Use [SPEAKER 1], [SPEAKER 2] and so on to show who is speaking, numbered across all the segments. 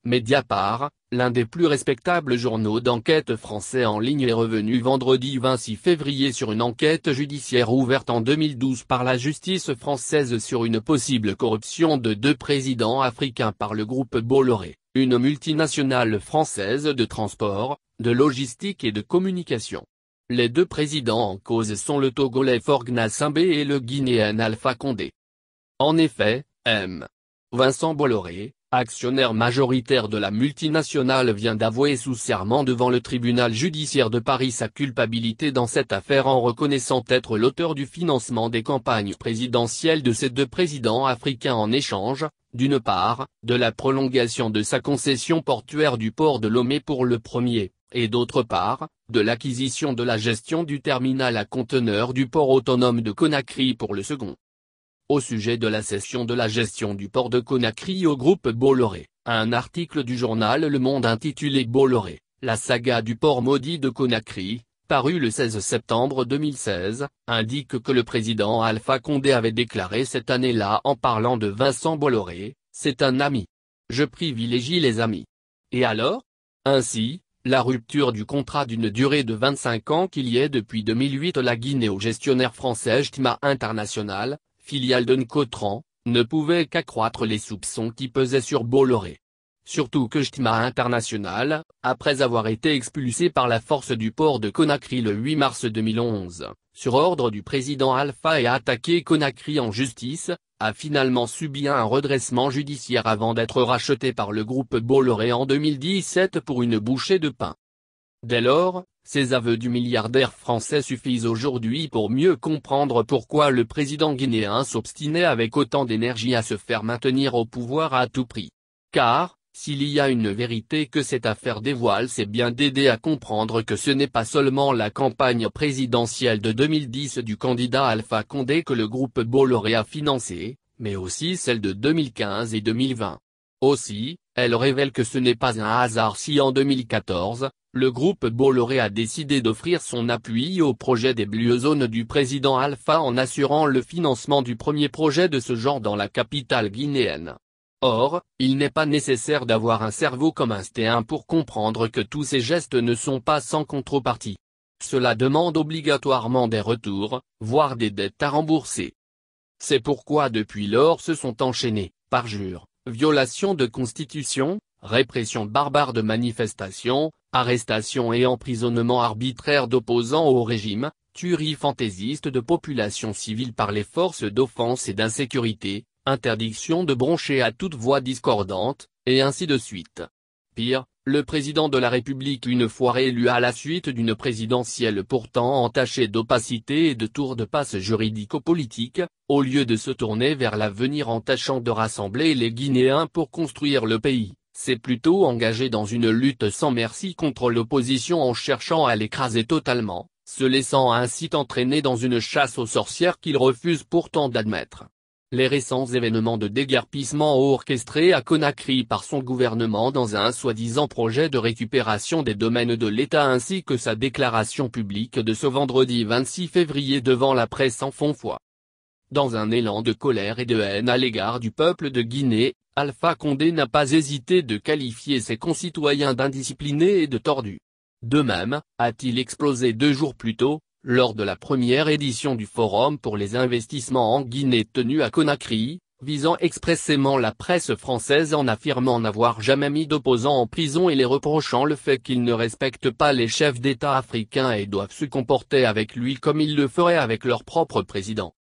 [SPEAKER 1] Mediapart, l'un des plus respectables journaux d'enquête français en ligne est revenu vendredi 26 février sur une enquête judiciaire ouverte en 2012 par la justice française sur une possible corruption de deux présidents africains par le groupe Bolloré, une multinationale française de transport, de logistique et de communication. Les deux présidents en cause sont le Togolais Faure Gnassingbé et le Guinéen Alpha Condé. En effet, M. Vincent Bolloré, actionnaire majoritaire de la multinationale, vient d'avouer sous serment devant le tribunal judiciaire de Paris sa culpabilité dans cette affaire en reconnaissant être l'auteur du financement des campagnes présidentielles de ces deux présidents africains en échange, d'une part, de la prolongation de sa concession portuaire du port de Lomé pour le premier, et d'autre part, de l'acquisition de la gestion du terminal à conteneurs du port autonome de Conakry pour le second. Au sujet de la cession de la gestion du port de Conakry au groupe Bolloré, un article du journal Le Monde intitulé Bolloré, la saga du port maudit de Conakry, paru le 16 septembre 2016, indique que le président Alpha Condé avait déclaré cette année-là en parlant de Vincent Bolloré, « C'est un ami. Je privilégie les amis. » Et alors ? Ainsi, la rupture du contrat d'une durée de 25 ans qui liait depuis 2008 la Guinée au gestionnaire français JTMA International, filiale de Ncotran, ne pouvait qu'accroître les soupçons qui pesaient sur Bolloré. Surtout que JTMA International, après avoir été expulsé par la force du port de Conakry le 8 mars 2011, sur ordre du président Alpha et a attaqué Conakry en justice, a finalement subi un redressement judiciaire avant d'être racheté par le groupe Bolloré en 2017 pour une bouchée de pain. Dès lors, ces aveux du milliardaire français suffisent aujourd'hui pour mieux comprendre pourquoi le président guinéen s'obstinait avec autant d'énergie à se faire maintenir au pouvoir à tout prix. Car, s'il y a une vérité que cette affaire dévoile, c'est bien d'aider à comprendre que ce n'est pas seulement la campagne présidentielle de 2010 du candidat Alpha Condé que le groupe Bolloré a financée, mais aussi celle de 2015 et 2020. Aussi, elle révèle que ce n'est pas un hasard si en 2014, le groupe Bolloré a décidé d'offrir son appui au projet des Blue Zones du président Alpha en assurant le financement du premier projet de ce genre dans la capitale guinéenne. Or, il n'est pas nécessaire d'avoir un cerveau comme Einstein pour comprendre que tous ces gestes ne sont pas sans contrepartie. Cela demande obligatoirement des retours, voire des dettes à rembourser. C'est pourquoi depuis lors se sont enchaînés, parjures, violations de constitution, répression barbare de manifestations, arrestations et emprisonnements arbitraires d'opposants au régime, tueries fantaisistes de populations civiles par les forces d'offense et d'insécurité, interdiction de broncher à toute voix discordante, et ainsi de suite. Pire, le président de la République une fois réélu à la suite d'une présidentielle pourtant entachée d'opacité et de tours de passe juridico-politiques, au lieu de se tourner vers l'avenir en tâchant de rassembler les Guinéens pour construire le pays, s'est plutôt engagé dans une lutte sans merci contre l'opposition en cherchant à l'écraser totalement, se laissant ainsi entraîner dans une chasse aux sorcières qu'il refuse pourtant d'admettre. Les récents événements de déguerpissement orchestrés à Conakry par son gouvernement dans un soi-disant projet de récupération des domaines de l'État ainsi que sa déclaration publique de ce vendredi 26 février devant la presse en font foi. Dans un élan de colère et de haine à l'égard du peuple de Guinée, Alpha Condé n'a pas hésité de qualifier ses concitoyens d'indisciplinés et de tordus. De même, a-t-il explosé 2 jours plus tôt, lors de la première édition du Forum pour les investissements en Guinée tenu à Conakry, visant expressément la presse française en affirmant n'avoir jamais mis d'opposants en prison et les reprochant le fait qu'ils ne respectent pas les chefs d'État africains et doivent se comporter avec lui comme ils le feraient avec leur propre président.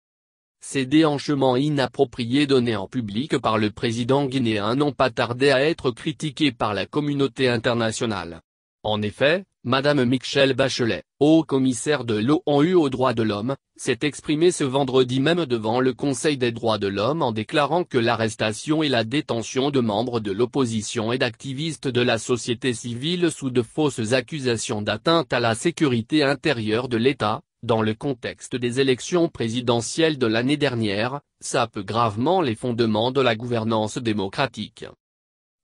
[SPEAKER 1] Ces déhanchements inappropriés donnés en public par le président guinéen n'ont pas tardé à être critiqués par la communauté internationale. En effet, Madame Michelle Bachelet, haut-commissaire de l'ONU aux droits de l'homme, s'est exprimée ce vendredi même devant le Conseil des droits de l'homme en déclarant que l'arrestation et la détention de membres de l'opposition et d'activistes de la société civile sous de fausses accusations d'atteinte à la sécurité intérieure de l'État, dans le contexte des élections présidentielles de l'année dernière, sape gravement les fondements de la gouvernance démocratique.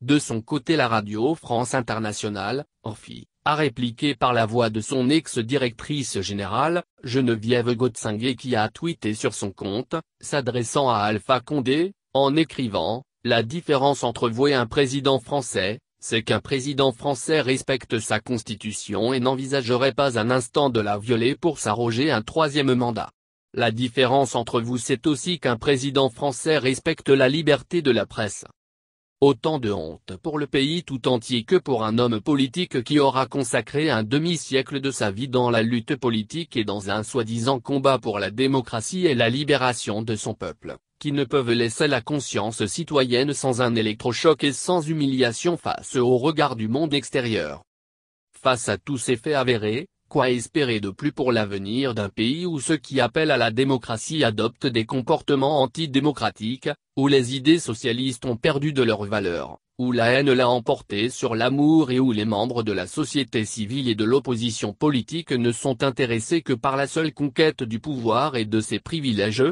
[SPEAKER 1] De son côté, la radio France Internationale, RFI, a répliqué par la voix de son ex-directrice générale, Geneviève Gotzingué qui a tweeté sur son compte, s'adressant à Alpha Condé, en écrivant « La différence entre vous et un président français, c'est qu'un président français respecte sa constitution et n'envisagerait pas un instant de la violer pour s'arroger un troisième mandat. La différence entre vous, c'est aussi qu'un président français respecte la liberté de la presse. Autant de honte pour le pays tout entier que pour un homme politique qui aura consacré un demi-siècle de sa vie dans la lutte politique et dans un soi-disant combat pour la démocratie et la libération de son peuple, qui ne peuvent laisser la conscience citoyenne sans un électrochoc et sans humiliation face au regard du monde extérieur. Face à tous ces faits avérés, quoi espérer de plus pour l'avenir d'un pays où ceux qui appellent à la démocratie adoptent des comportements antidémocratiques, où les idées socialistes ont perdu de leur valeur, où la haine l'a emporté sur l'amour et où les membres de la société civile et de l'opposition politique ne sont intéressés que par la seule conquête du pouvoir et de ses privilèges?